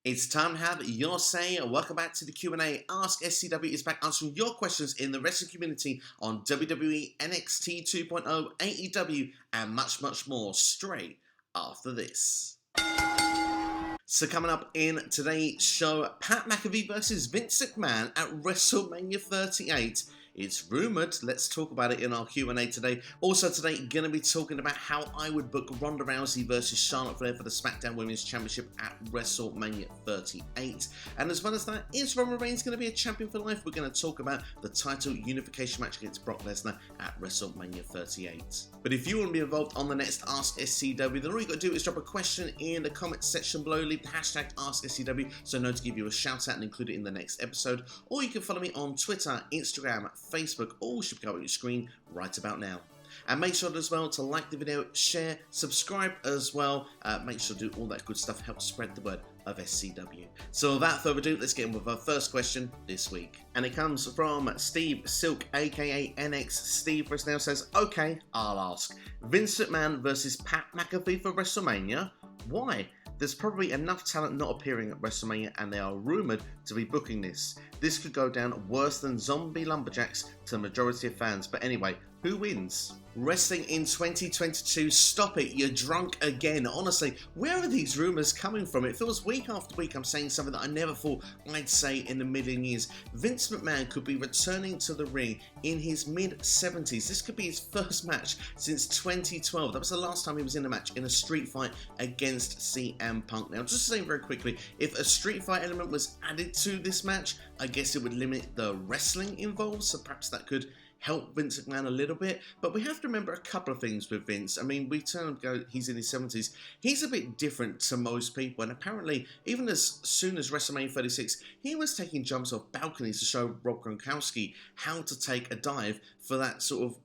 It's time to have your say. Welcome back to the Q&A. AskSCW is back answering your questions in the wrestling community on WWE NXT 2.0, AEW, and much, much more straight after this. So coming up in today's show, Pat McAfee versus Vince McMahon at WrestleMania 38. It's rumoured. Let's talk about it in our Q&A today. Also today, going to be talking about how I would book Ronda Rousey versus Charlotte Flair for the SmackDown Women's Championship at WrestleMania 38. And as well as that, is Roman Reigns going to be a champion for life? We're going to talk about the title unification match against Brock Lesnar at WrestleMania 38. But if you want to be involved on the next Ask SCW, then all you got to do is drop a question in the comment section below. Leave the hashtag AskSCW so I know to give you a shout out and include it in the next episode. Or you can follow me on Twitter, Instagram, Facebook, all should be on your screen right about now. And make sure as well to like the video, share, subscribe as well. Make sure to do all that good stuff, help spread the word of SCW. So without further ado, let's get in with our first question this week. And it comes from Steve Silk, aka NX Steve now says, okay, I'll ask. Vince McMahon versus Pat McAfee for WrestleMania? Why? There's probably enough talent not appearing at WrestleMania and they are rumoured to be booking this. This could go down worse than zombie lumberjacks to the majority of fans. But anyway, who wins? Wrestling in 2022, stop it, you're drunk again. Honestly, where are these rumours coming from? It feels week after week I'm saying something that I never thought I'd say in a million years. Vince McMahon could be returning to the ring in his mid-70s. This could be his first match since 2012. That was the last time he was in a match in a street fight against CM Punk. Now, just saying very quickly, if a street fight element was added to this match, I guess it would limit the wrestling involved, so perhaps that could help Vince McMahon a little bit, but we have to remember a couple of things with Vince. I mean, we turn and go, he's in his 70s. He's a bit different to most people, and apparently, even as soon as WrestleMania 36, he was taking jumps off balconies to show Rob Gronkowski how to take a dive for that sort of,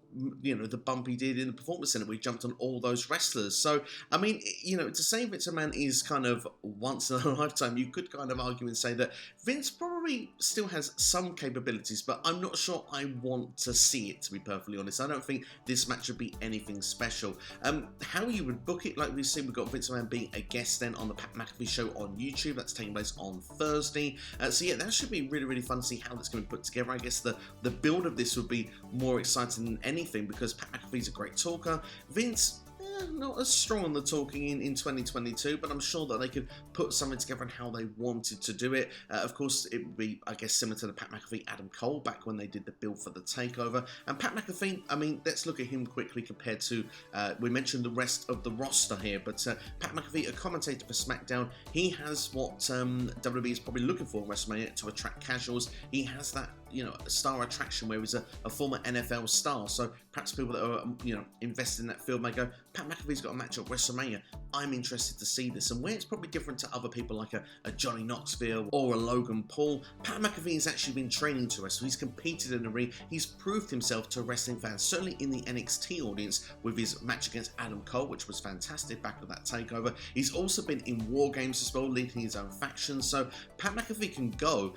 you know, the bump he did in the Performance Center where he jumped on all those wrestlers. So, I mean, you know, to say Vince McMahon is kind of once in a lifetime, you could kind of argue and say that Vince probably still has some capabilities, but I'm not sure I want to see it, to be perfectly honest. I don't think this match would be anything special. How you would book it, like we've seen, we've got Vince McMahon being a guest then on the Pat McAfee show on YouTube. That's taking place on Thursday. So yeah, that should be really, really fun to see how that's going to be put together. I guess the build of this would be more exciting than anything because Pat McAfee's a great talker. Vince, not as strong on the talking in 2022, but I'm sure that they could put something together on how they wanted to do it. Of course, it would be, I guess, similar to the Pat McAfee Adam Cole back when they did the build for the takeover. And Pat McAfee, I mean, let's look at him quickly compared to, we mentioned the rest of the roster here, but Pat McAfee, a commentator for SmackDown, he has what WWE is probably looking for in WrestleMania to attract casuals. He has that, you know, a star attraction where he's a former NFL star. So perhaps people that are, you know, invested in that field may go, Pat McAfee's got a match at WrestleMania. I'm interested to see this. And where it's probably different to other people like a Johnny Knoxville or a Logan Paul, Pat McAfee has actually been training to wrestle. He's competed in the ring. He's proved himself to wrestling fans, certainly in the NXT audience with his match against Adam Cole, which was fantastic back at that takeover. He's also been in War Games as well, leading his own faction. So Pat McAfee can go.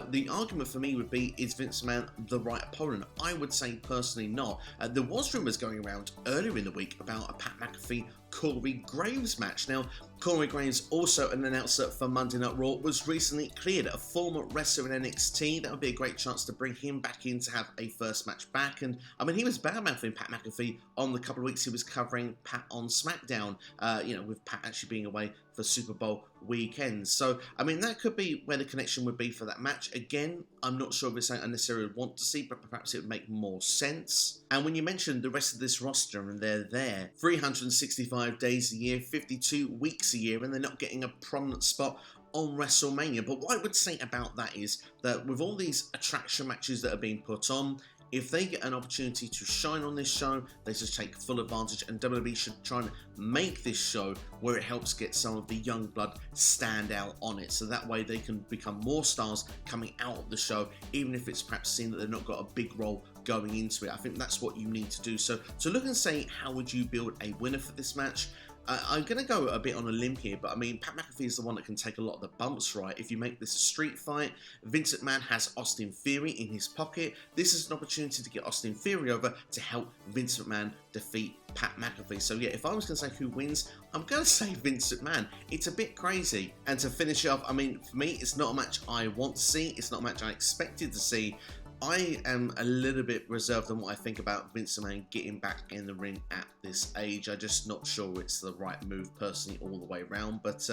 The argument for me would be, is Vince McMahon the right opponent? I would say personally not. There was rumours going around earlier in the week about a Pat McAfee Corey Graves match. Now, Corey Graves, also an announcer for Monday Night Raw, was recently cleared. A former wrestler in NXT. That would be a great chance to bring him back in to have a first match back. And I mean, he was badmouthing Pat McAfee on the couple of weeks he was covering Pat on SmackDown, you know, with Pat actually being away for Super Bowl weekend. So, I mean, that could be where the connection would be for that match. Again, I'm not sure if it's something I necessarily want to see, but perhaps it would make more sense. And when you mentioned the rest of this roster, and they're there 365 days a year, 52 weeks a year, and they're not getting a prominent spot on WrestleMania. But what I would say about that is that with all these attraction matches that are being put on, if they get an opportunity to shine on this show, they should take full advantage, and WWE should try and make this show where it helps get some of the young blood stand out on it, so that way they can become more stars coming out of the show, even if it's perhaps seen that they've not got a big role going into it. I think that's what you need to do. So to look and say, how would you build a winner for this match? I'm going to go a bit on a limb here, but I mean, Pat McAfee is the one that can take a lot of the bumps, right? If you make this a street fight, Vince McMahon has Austin Theory in his pocket. This is an opportunity to get Austin Theory over to help Vince McMahon defeat Pat McAfee. So yeah, if I was going to say who wins, I'm going to say Vince McMahon. It's a bit crazy. And to finish it off, I mean, for me, it's not a match I want to see. It's not a match I expected to see. I am a little bit reserved on what I think about Vince McMahon getting back in the ring at this age. I'm just not sure it's the right move personally all the way around. But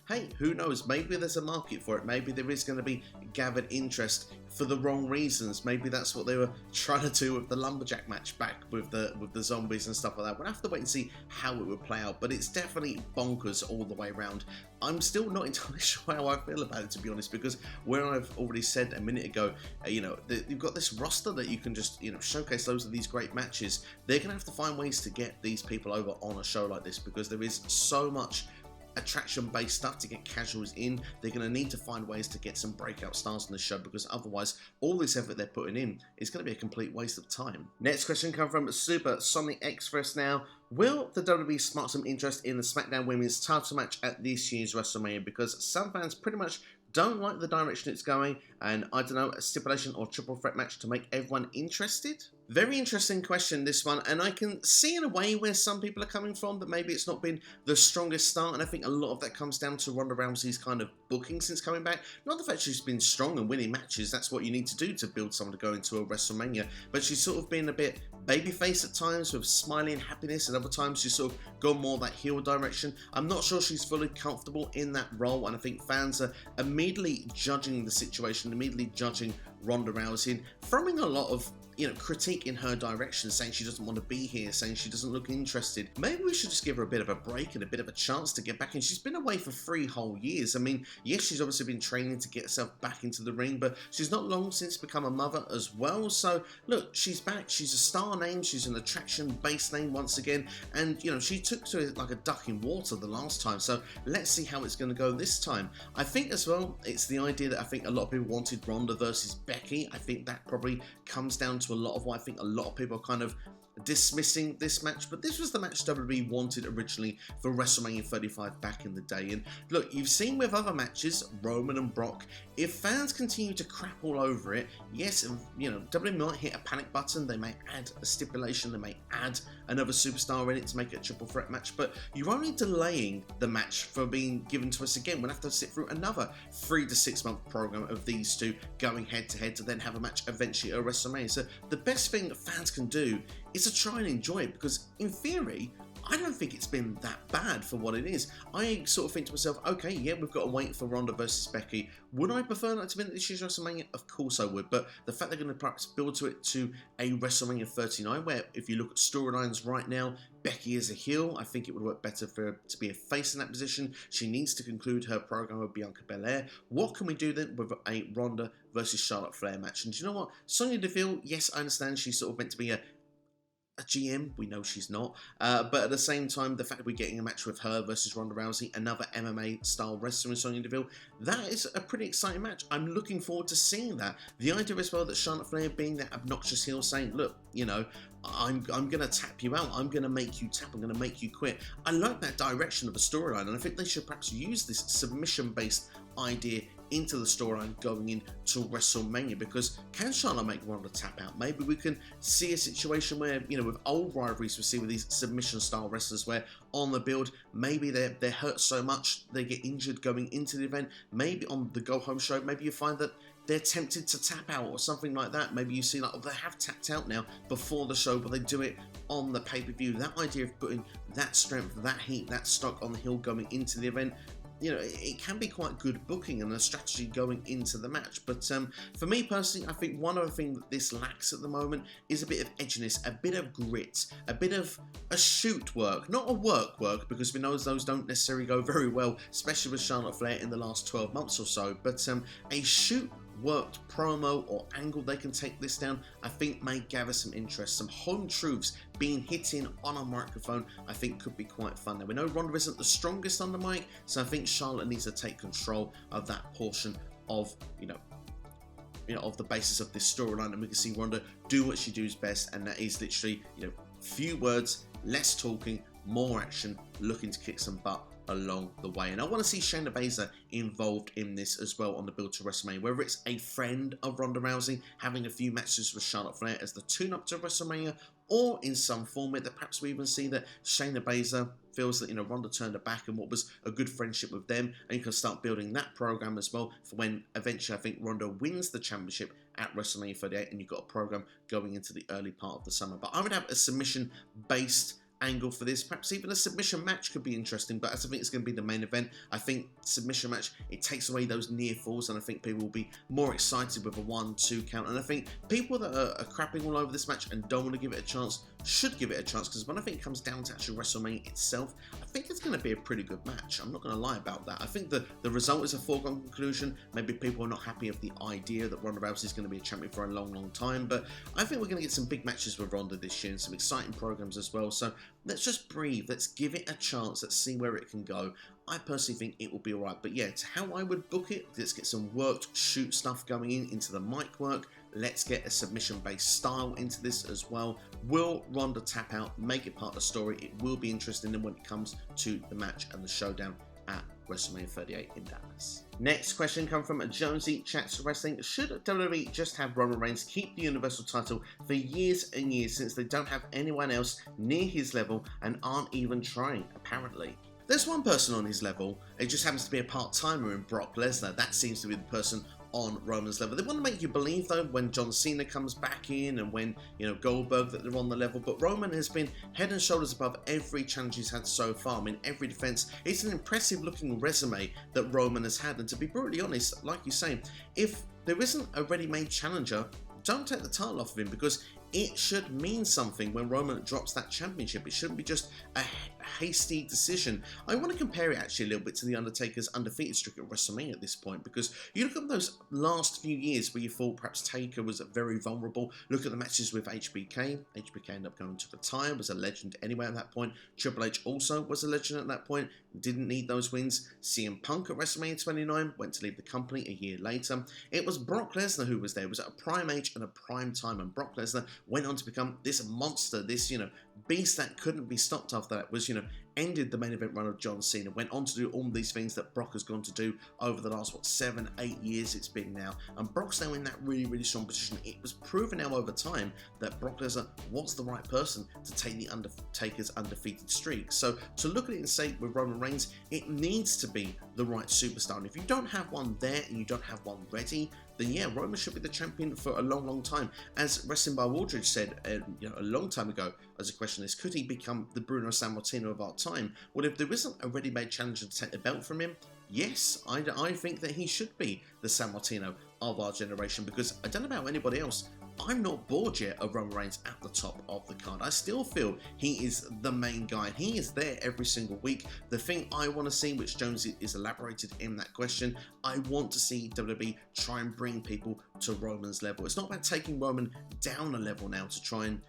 hey, who knows? Maybe there's a market for it. Maybe there is going to be gathered interest for the wrong reasons. Maybe that's what they were trying to do with the lumberjack match back with the zombies and stuff like that. We'll have to wait and see how it would play out. But it's definitely bonkers all the way around. I'm still not entirely sure how I feel about it, to be honest, because where I've already said a minute ago, you've got this roster that you can just, showcase loads of these great matches. They're going to have to find ways to get these people over on a show like this, because there is so much attraction-based stuff to get casuals in. They're going to need to find ways to get some breakout stars on the show, because otherwise all this effort they're putting in is going to be a complete waste of time. Next question comes from Super Sonic Express now. Will the WWE spark some interest in the SmackDown Women's title match at this year's WrestleMania? Because some fans pretty much don't like the direction it's going, and I don't know, a stipulation or triple threat match to make everyone interested? Very interesting question, this one, and I can see in a way where some people are coming from, that maybe it's not been the strongest start, and I think a lot of that comes down to Ronda Rousey's kind of booking since coming back. Not the fact she's been strong and winning matches, that's what you need to do to build someone to go into a WrestleMania, but she's sort of been a bit babyface at times with smiling happiness, and other times she's sort of gone more that heel direction. I'm not sure she's fully comfortable in that role, and I think fans are immediately judging the situation, immediately judging Ronda Rousey, and throwing a lot of critique in her direction, saying she doesn't want to be here, saying she doesn't look interested. Maybe we should just give her a bit of a break and a bit of a chance to get back in. She's been away for 3 whole years. I mean, yes, she's obviously been training to get herself back into the ring, but she's not long since become a mother as well. So look, she's back. She's a star name. She's an attraction-based name once again, and she took to it like a duck in water the last time. So let's see how it's going to go this time. I think as well, it's the idea that I think a lot of people wanted Ronda versus Becky. I think that probably comes down to a lot of why I think a lot of people are kind of dismissing this match, but this was the match WWE wanted originally for WrestleMania 35 back in the day. And look, you've seen with other matches, Roman and Brock, if fans continue to crap all over it, yes, WWE might hit a panic button, they may add a stipulation, they may add another superstar in it to make it a triple threat match, but you're only delaying the match from being given to us again. We'll have to sit through another 3 to 6 month program of these two going head to head to then have a match eventually at WrestleMania. So the best thing that fans can do is to try and enjoy it, because in theory, I don't think it's been that bad for what it is. I sort of think to myself, okay, yeah, we've got to wait for Ronda versus Becky. Would I prefer that to be this year's WrestleMania? Of course I would, but the fact they're going to perhaps build to it to a WrestleMania 39, where if you look at storylines right now, Becky is a heel. I think it would work better for her to be a face in that position. She needs to conclude her program with Bianca Belair. What can we do then with a Ronda versus Charlotte Flair match? And do you know what? Sonya Deville, yes, I understand she's sort of meant to be a GM, we know she's not, but at the same time, the fact that we're getting a match with her versus Ronda Rousey, another MMA style wrestler in Sonya Deville, that is a pretty exciting match. I'm looking forward to seeing that. The idea as well that Charlotte Flair being that obnoxious heel saying, look, I'm going to tap you out, I'm going to make you tap, I'm going to make you quit. I like that direction of the storyline, and I think they should perhaps use this submission-based idea into the storyline going into WrestleMania, because can Charlotte make Ronda tap out? Maybe we can see a situation where, with old rivalries we see with these submission style wrestlers where on the build, maybe they're hurt so much they get injured going into the event. Maybe on the go home show, maybe you find that they're tempted to tap out or something like that. Maybe you see like, they have tapped out now before the show, but they do it on the pay-per-view. That idea of putting that strength, that heat, that stock on the hill going into the event, it can be quite good booking and a strategy going into the match. But for me personally, I think one other thing that this lacks at the moment is a bit of edginess, a bit of grit, a bit of a shoot work, not a work, because we know those don't necessarily go very well, especially with Charlotte Flair in the last 12 months or so, but a shoot worked promo or angle they can take this down, I think may gather some interest. Some home truths being hit in on a microphone, I think could be quite fun. Now we know Ronda isn't the strongest on the mic, so I think Charlotte needs to take control of that portion of of the basis of this storyline, and we can see Ronda do what she does best, and that is literally few words, less talking, more action, looking to kick some butt along the way. And I want to see Shayna Baszler involved in this as well on the build to WrestleMania, whether it's a friend of Ronda Rousey having a few matches with Charlotte Flair as the tune-up to WrestleMania, or in some format that perhaps we even see that Shayna Baszler feels that, Ronda turned her back and what was a good friendship with them, and you can start building that program as well for when eventually I think Ronda wins the championship at WrestleMania 38, and you've got a program going into the early part of the summer. But I would have a submission-based angle for this. Perhaps even a submission match could be interesting, but as I think it's going to be the main event, I think submission match, it takes away those near falls, and I think people will be more excited with a 1-2 count. And I think people that are crapping all over this match and don't want to give it a chance should give it a chance, because when I think it comes down to actually WrestleMania itself, I think it's going to be a pretty good match. I'm not going to lie about that. I think the result is a foregone conclusion. Maybe people are not happy with the idea that Ronda Rousey is going to be a champion for a long time, but I think we're going to get some big matches with Ronda this year and some exciting programs as well. So let's just breathe. Let's give it a chance. Let's see where it can go. I personally think it will be alright. But yeah, it's how I would book it. Let's get some worked shoot stuff going into the mic work. Let's get a submission-based style into this as well. Will Ronda tap out, make it part of the story? It will be interesting when it comes to the match and the showdown at WrestleMania 38 in Dallas. Next question comes from Jonesy Chats Wrestling. Should WWE just have Roman Reigns keep the Universal title for years and years, since they don't have anyone else near his level and aren't even trying, apparently? There's one person on his level. It just happens to be a part-timer in Brock Lesnar. That seems to be the person on Roman's level. They want to make you believe, though, when John Cena comes back in and when, Goldberg, that they're on the level. But Roman has been head and shoulders above every challenge he's had so far. I mean, every defense. It's an impressive looking resume that Roman has had. And to be brutally honest, like you say, if there isn't a ready-made challenger, don't take the title off of him, because it should mean something when Roman drops that championship. It shouldn't be just a hasty decision. I want to compare it actually a little bit to The Undertaker's undefeated streak at WrestleMania at this point, because you look at those last few years where you thought perhaps Taker was very vulnerable. Look at the matches with HBK. HBK ended up going to retire, was a legend anyway at that point. Triple H also was a legend at that point, didn't need those wins. CM Punk at WrestleMania 29 went to leave the company a year later. It was Brock Lesnar who was there. It was at a prime age and a prime time, and Brock Lesnar went on to become this monster, this, beast that couldn't be stopped after that. Was, ended the main event run of John Cena, went on to do all these things that Brock has gone to do over the last, 7-8 years it's been now. And Brock's now in that really strong position. It was proven now over time that Brock Lesnar was the right person to take the Undertaker's undefeated streak. So to look at it and say with Roman Reigns, it needs to be the right superstar. And if you don't have one there and you don't have one ready, then yeah, Roman should be the champion for a long time. As Wrestling by Waldridge said, a long time ago, as a question is, could he become the Bruno Sammartino of our time? Well, if there isn't a ready-made challenger to take the belt from him, yes, I think that he should be the Sammartino of our generation, because I don't know about anybody else, I'm not bored yet of Roman Reigns at the top of the card. I still feel he is the main guy. He is there every single week. The thing I want to see, which Jones is elaborated in that question, I want to see WWE try and bring people to Roman's level. It's not about taking Roman down a level now to try and,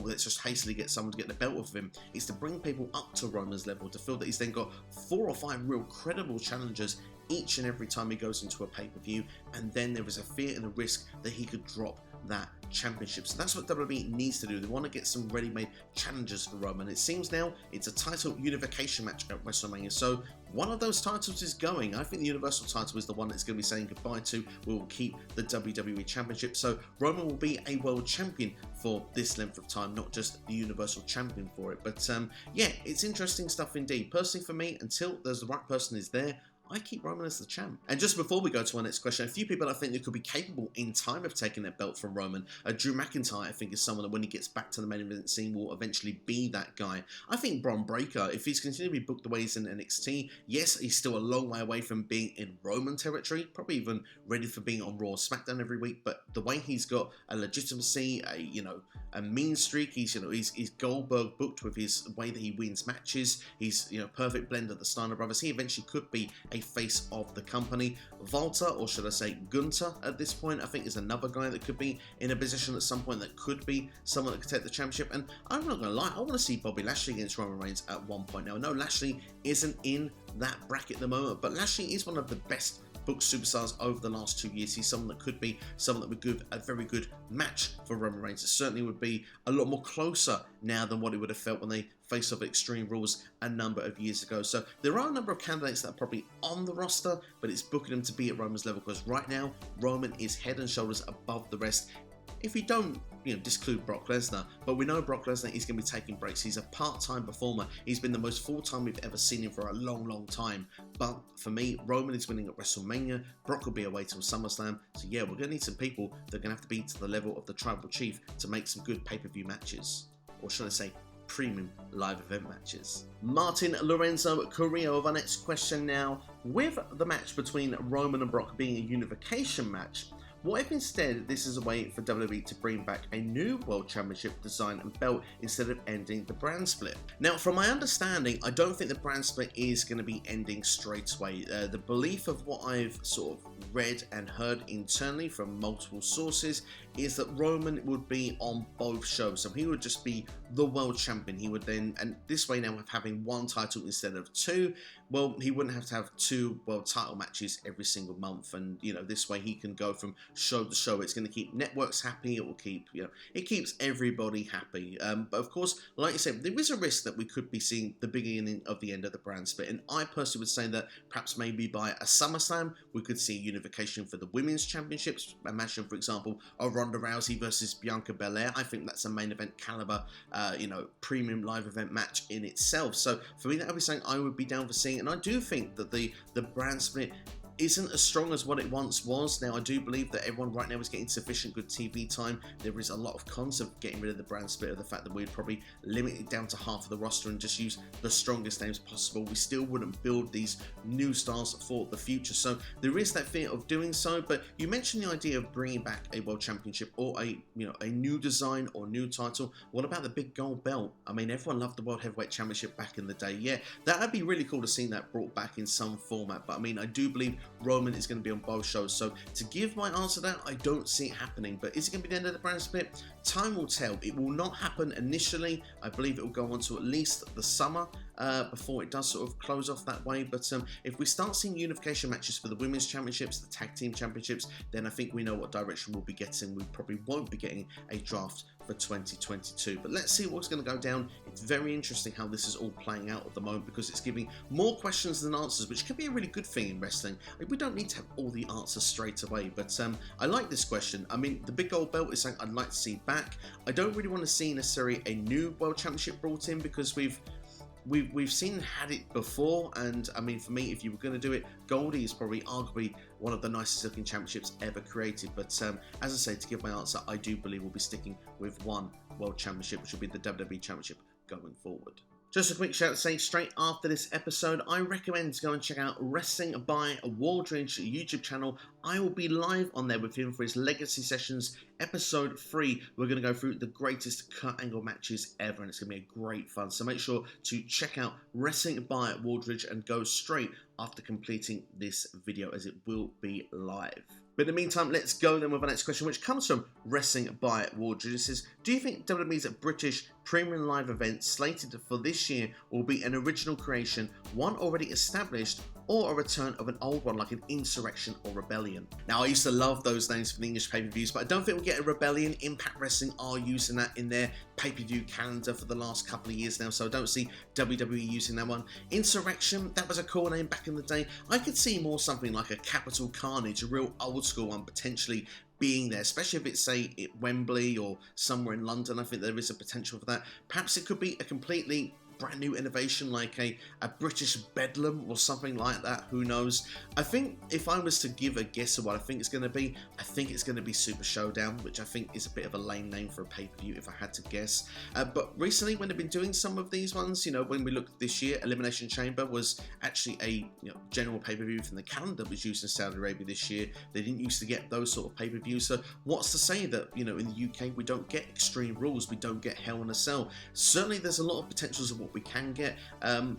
let's just hastily get someone to get the belt off of him. It's to bring people up to Roman's level, to feel that he's then got 4 or 5 real credible challengers each and every time he goes into a pay-per-view, and then there is a fear and a risk that he could drop that championship. So that's what WWE needs to do. They want to get some ready-made challengers for Roman. It seems now it's a title unification match at WrestleMania. So one of those titles is going. I think the Universal title is the one that's going to be saying goodbye to. We will keep the WWE Championship. So Roman will be a world champion for this length of time, not just the Universal Champion for it. But yeah, it's interesting stuff indeed. Personally for me, until there's the right person is there, I keep Roman as the champ. And just before we go to our next question, a few people I think that could be capable in time of taking that belt from Roman. Drew McIntyre, I think, is someone that when he gets back to the main event scene will eventually be that guy. I think Bron Breakker, if he's continuing to be booked the way he's in NXT, yes, he's still a long way away from being in Roman territory, probably even ready for being on Raw or SmackDown every week, but the way he's got a legitimacy, a mean streak, he's Goldberg booked with his way that he wins matches, he's, perfect blend of the Steiner brothers, he eventually could be a face of the company. Walter, or should I say Gunther at this point, I think is another guy that could be in a position at some point that could be someone that could take the championship. And I'm not going to lie, I want to see Bobby Lashley against Roman Reigns at one point. Now, I know Lashley isn't in that bracket at the moment, but Lashley is one of the best booked superstars over the last 2 years. He's someone that could be someone that would give a very good match for Roman Reigns. It certainly would be a lot more closer now than what it would have felt when they face of Extreme Rules a number of years ago. So there are a number of candidates that are probably on the roster, but it's booking them to be at Roman's level, because right now Roman is head and shoulders above the rest. If we don't, disclude Brock Lesnar, but we know Brock Lesnar is going to be taking breaks. He's a part-time performer. He's been the most full-time we've ever seen him for a long, long time. But for me, Roman is winning at WrestleMania. Brock will be away till SummerSlam. So yeah, we're going to need some people that are going to have to be to the level of the Tribal Chief to make some good pay-per-view matches. Or should I say, premium live event matches. Martin Lorenzo Correa with our next question now. With the match between Roman and Brock being a unification match, what if instead this is a way for WWE to bring back a new World Championship design and belt instead of ending the brand split? Now, from my understanding, I don't think the brand split is going to be ending straight away. The belief of what I've sort of read and heard internally from multiple sources is that Roman would be on both shows. So he would just be the world champion. He would then, and this way now of having one title instead of two, well, he wouldn't have to have two world title matches every single month. And, this way he can go from show to show. It's going to keep networks happy. It will keep, it keeps everybody happy. But of course, like you said, there is a risk that we could be seeing the beginning of the end of the brand split. And I personally would say that perhaps maybe by a SummerSlam, we could see unification for the women's championships. Imagine, for example, a Ronda Rousey versus Bianca Belair. I think that's a main event caliber, premium live event match in itself. So for me, that would be something I would be down for seeing. And I do think that the brand split isn't as strong as what it once was. Now, I do believe that everyone right now is getting sufficient good TV time. There is a lot of cons of getting rid of the brand split, of the fact that we'd probably limit it down to half of the roster and just use the strongest names possible. We still wouldn't build these new stars for the future. So there is that fear of doing so. But you mentioned the idea of bringing back a world championship or a new design or new title. What about the big gold belt? I mean, everyone loved the World Heavyweight Championship back in the day. Yeah, that would be really cool to see that brought back in some format. But I mean, I do believe Roman is going to be on both shows. So to give my answer to that, I don't see it happening. But is it going to be the end of the brand split? Time will tell. It will not happen initially. I believe it will go on to at least the summer before it does sort of close off that way. But if we start seeing unification matches for the women's championships, the tag team championships, then I think we know what direction we'll be getting. We probably won't be getting a draft for 2022. But let's see what's going to go down. It's very interesting how this is all playing out at the moment, because it's giving more questions than answers, which can be a really good thing in wrestling. We don't need to have all the answers straight away, but I like this question. I mean, the big gold belt is something I'd like to see back. I don't really want to see necessarily a new world championship brought in, because we've had it before, and I mean, for me, if you were going to do it, Goldie is probably arguably one of the nicest looking championships ever created. But as I say, to give my answer, I do believe we'll be sticking with one world championship, which will be the WWE Championship going forward. Just a quick shout out to say, straight after this episode, I recommend to go and check out Wrestling by Waldridge YouTube channel. I will be live on there with him for his Legacy Sessions episode 3. We're going to go through the greatest Kurt Angle matches ever, and it's going to be a great fun. So make sure to check out Wrestling by Waldridge and go straight after completing this video, as it will be live. But in the meantime, let's go then with our next question, which comes from Wrestling by Waldridge. It says, do you think WWE's British premium live event slated for this year will be an original creation, one already established, or a return of an old one like an Insurrection or Rebellion? Now, I used to love those names for the English pay-per-views, but I don't think we'll get a Rebellion. Impact Wrestling are using that in their pay-per-view calendar for the last couple of years now, so I don't see WWE using that one. Insurrection, that was a cool name back in the day. I could see more something like a Capital Carnage, a real old school one, potentially being there, especially if it's, say, at Wembley or somewhere in London. I think there is a potential for that. Perhaps it could be a completely brand new innovation, like a British Bedlam or something like that. Who knows? I think if I was to give a guess of what I think it's going to be, I think it's going to be Super Showdown, which I think is a bit of a lame name for a pay-per-view if I had to guess. But recently, when they've been doing some of these ones, when we looked this year, Elimination Chamber was actually a general pay-per-view from the calendar that was used in Saudi Arabia this year. They didn't used to get those sort of pay-per-views. So what's to say that in the UK we don't get Extreme Rules, we don't get Hell in a Cell? Certainly, there's a lot of potentials of what we can get.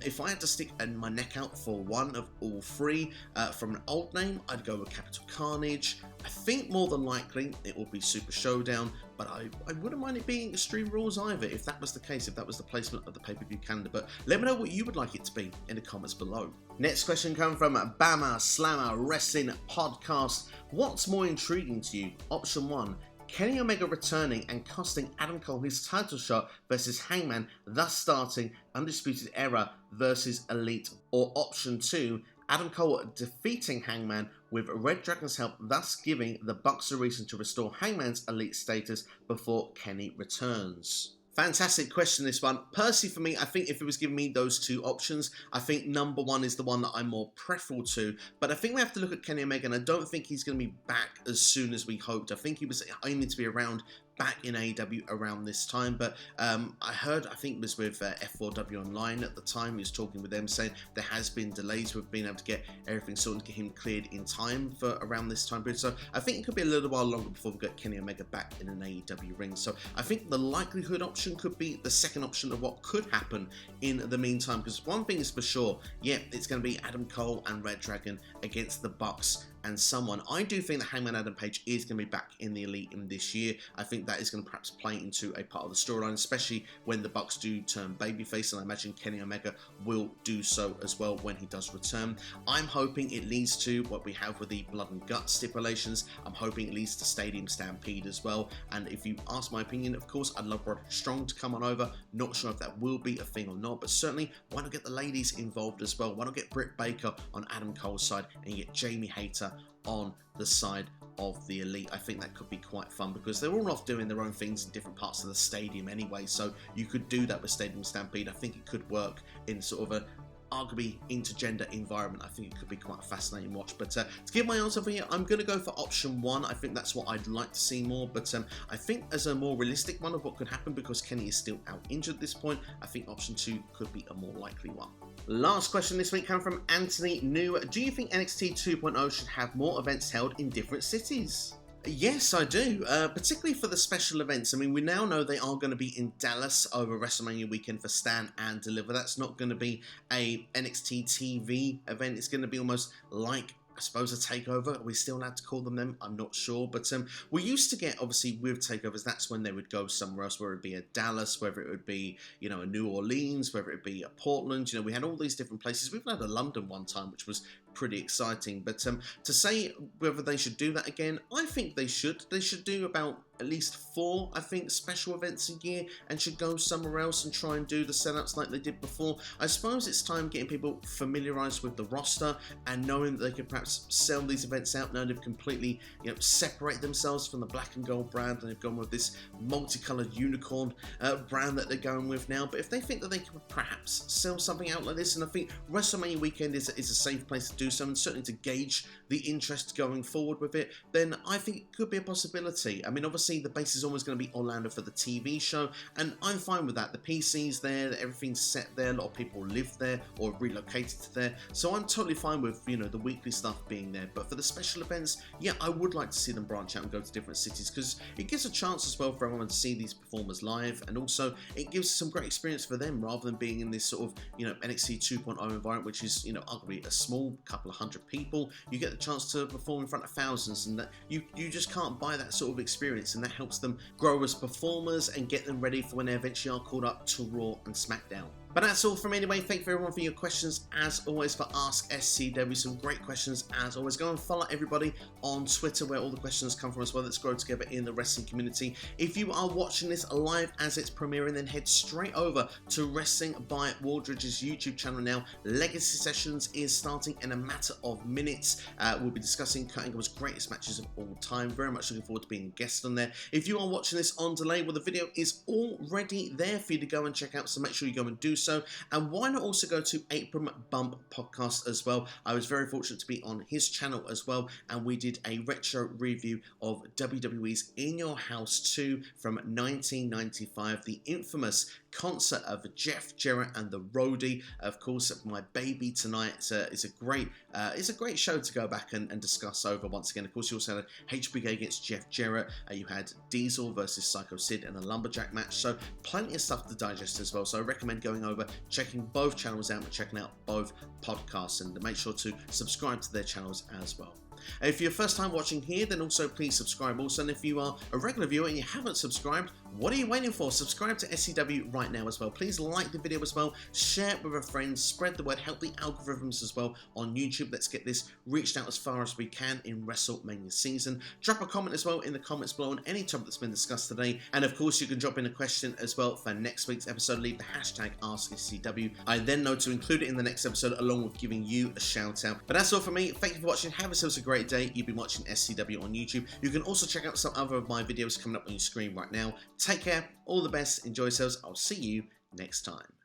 If I had to stick my neck out for one of all three from an old name, I'd go with Capital Carnage. I think more than likely it will be Super Showdown, but I wouldn't mind it being Extreme Rules either, if that was the case, if that was the placement of the pay-per-view calendar. But let me know what you would like it to be in the comments below. Next question comes from Bama Slammer Wrestling Podcast. What's more intriguing to you? Option 1, Kenny Omega returning and costing Adam Cole his title shot versus Hangman, thus starting Undisputed Era versus Elite. Or option 2, Adam Cole defeating Hangman with Red Dragon's help, thus giving the Bucks a reason to restore Hangman's Elite status before Kenny returns. Fantastic question, this one. Personally, for me, I think if it was giving me those two options, I think number one is the one that I'm more preferable to. But I think we have to look at Kenny Omega, and I don't think he's going to be back as soon as we hoped. I think he was aiming to be around back in AEW around this time, but I heard, I think it was with F4W Online at the time, he was talking with them saying there has been delays with being able to get everything sorted, get him cleared in time for around this time period. So I think it could be a little while longer before we get Kenny Omega back in an AEW ring. So I think the likelihood option could be the second option of what could happen in the meantime, because one thing is for sure, yeah, it's going to be Adam Cole and Red Dragon against the Bucks and someone. I do think that Hangman Adam Page is going to be back in the Elite in this year. I think that is going to perhaps play into a part of the storyline, especially when the Bucks do turn babyface, and I imagine Kenny Omega will do so as well when he does return. I'm hoping it leads to what we have with the Blood and Guts stipulations. I'm hoping it leads to Stadium Stampede as well, and if you ask my opinion, of course, I'd love Roderick Strong to come on over. Not sure if that will be a thing or not, but certainly, why not get the ladies involved as well? Why not get Britt Baker on Adam Cole's side and get Jamie Hayter on the side of the Elite? I think that could be quite fun because they're all off doing their own things in different parts of the stadium anyway, so you could do that with Stadium Stampede. I think it could work in sort of a arguably intergender environment. I think it could be quite a fascinating watch. But to give my answer for you, I'm going to go for option 1. I think that's what I'd like to see more, but I think as a more realistic one of what could happen, because Kenny is still out injured at this point, I think option 2 could be a more likely one. Last question this week comes from Anthony New. Do you think NXT 2.0 should have more events held in different cities? Yes, I do, particularly for the special events. I mean, we now know they are going to be in Dallas over WrestleMania weekend for Stand and Deliver. That's not going to be a NXT TV event. It's going to be almost like, I suppose, a takeover. Are we still allowed to call them? I'm not sure. But we used to get, obviously, with takeovers, that's when they would go somewhere else, whether it be a Dallas, whether it would be, you know, a New Orleans, whether it be a Portland. You know, we had all these different places. We've had a London one time, which was pretty exciting. But to say whether they should do that again, I think they should. They should do about at least 4, I think, special events a year, and should go somewhere else and try and do the setups like they did before. I suppose it's time getting people familiarised with the roster and knowing that they can perhaps sell these events out now. They've completely, you know, separate themselves from the black and gold brand, and they've gone with this multicoloured unicorn brand that they're going with now. But if they think that they can perhaps sell something out like this, and I think WrestleMania weekend is a safe place to do so, and certainly to gauge the interest going forward with it, then I think it could be a possibility. I mean, obviously the base is always going to be Orlando for the TV show, and I'm fine with that. The PC's there, everything's set there, a lot of people live there or relocated to there, so I'm totally fine with, you know, the weekly stuff being there. But for the special events, yeah, I would like to see them branch out and go to different cities, because it gives a chance as well for everyone to see these performers live, and also it gives some great experience for them rather than being in this sort of, you know, NXT 2.0 environment, which is, you know, arguably a small couple of hundred people. You get the chance to perform in front of thousands, and that you just can't buy that sort of experience, and that helps them grow as performers and get them ready for when they eventually are called up to Raw and SmackDown. But that's all from me anyway. Thank you everyone for your questions, as always, for AskSCW. Some great questions, as always. Go and follow everybody on Twitter, where all the questions come from as well. Let's grow together in the wrestling community. If you are watching this live as it's premiering, then head straight over to Wrestling by Wardridge's YouTube channel now. Legacy Sessions is starting in a matter of minutes. We'll be discussing Kurt Angle's greatest matches of all time. Very much looking forward to being a guest on there. If you are watching this on delay, well, the video is already there for you to go and check out, so make sure you go and do so. And why not also go to Apron Bump Podcast as well? I was very fortunate to be on his channel as well, and we did a retro review of WWE's In Your House 2 from 1995, the infamous concert of Jeff Jarrett and the Roadie. Of course, My Baby Tonight. It's a great show to go back and discuss over once again. Of course, you also had HBK against Jeff Jarrett. You had Diesel versus Psycho Sid in a lumberjack match. So plenty of stuff to digest as well. So I recommend going over, checking both channels out, and checking out both podcasts, and make sure to subscribe to their channels as well. And if you're first time watching here, then also please subscribe also. And if you are a regular viewer and you haven't subscribed, what are you waiting for? Subscribe to SCW right now as well. Please like the video as well, share it with a friend, spread the word, help the algorithms as well on YouTube. Let's get this reached out as far as we can in WrestleMania season. Drop a comment as well in the comments below on any topic that's been discussed today. And of course, you can drop in a question as well for next week's episode. Leave the hashtag AskSCW. I then know to include it in the next episode along with giving you a shout out. But that's all for me. Thank you for watching. Have yourselves a great day. You've been watching SCW on YouTube. You can also check out some other of my videos coming up on your screen right now. Take care, all the best, enjoy yourselves. I'll see you next time.